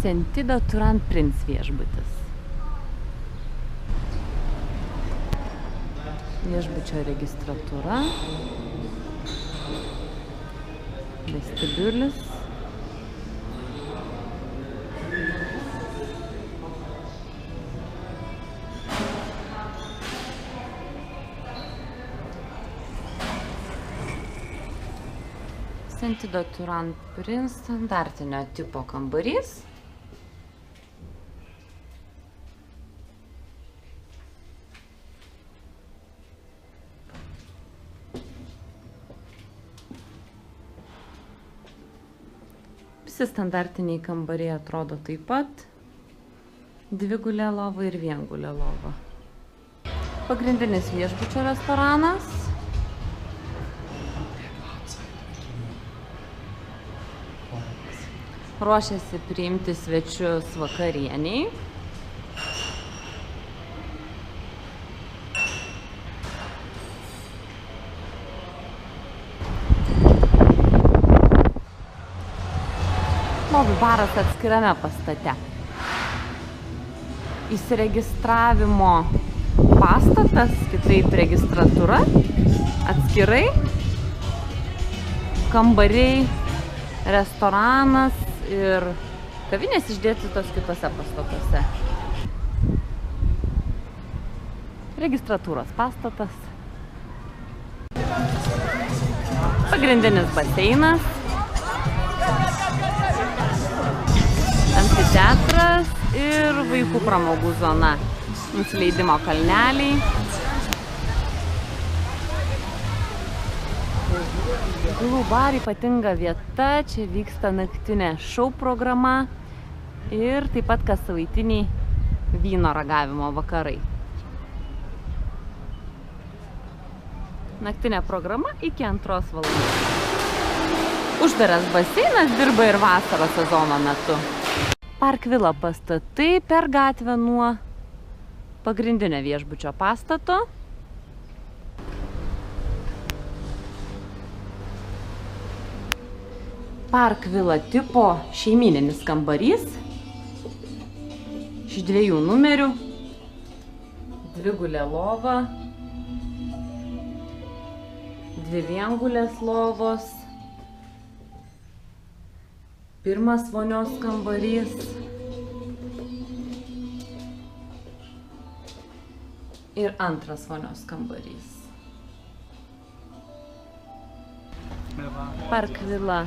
Sentido Turan Prince viešbutis. Viešbučio registratūra. Vestibiulis. Sentido Turan Prince standartinio tipo kambarys. Visi standartiniai kambariai atrodo taip pat. Dvigulė lova ir viengulė lova. Pagrindinis viešbučio restoranas. Ruošiasi priimti svečius vakarieniai. Lobių baras atskirame pastate. Įsiregistravimo pastatas, kitaip registratūra, atskirai, kambariai, restoranas ir kavinės išdėstytos kitose pastatuose. Registratūros pastatas. Pagrindinis baseinas. Amfiteatras ir vaikų pramogų zona. Nusileidimo kalneliai. Gulų bar ypatinga vieta, čia vyksta naktinė šou programa ir taip pat kas savaitiniai vyno ragavimo vakarai. Naktinė programa iki 2 valandos. Uždaras baseinas dirba ir vasaros sezono metu. Park Villa pastatai per gatvę nuo pagrindinio viešbučio pastato. Park Villa tipo šeimyninis kambarys. Iš 2 numerių. Dvigulė lova. 2 viengulės lovos. 1 vonios kambarys. Ir 2 vonios kambarys. Park Villa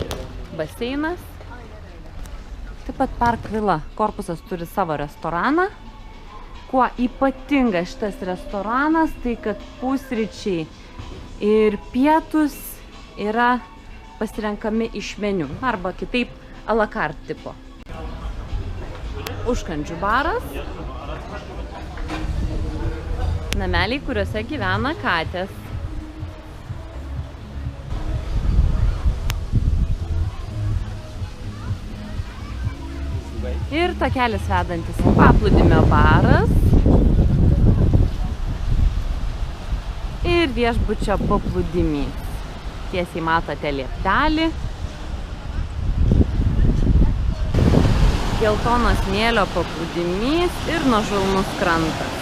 baseinas. Taip pat Park Villa korpusas turi savo restoraną. Kuo ypatinga šitas restoranas, tai kad pusryčiai ir pietus yra pasirenkami iš meniu, arba kitaip a la carte tipo. Užkandžių baras. Nameliai, kuriuose gyvena katės. Ir takelis vedantis į paplūdimio baras. Ir viešbučio paplūdimys. Tiesiai matote lieptelį. Geltono smėlio paplūdimys ir nuožulnus krantas.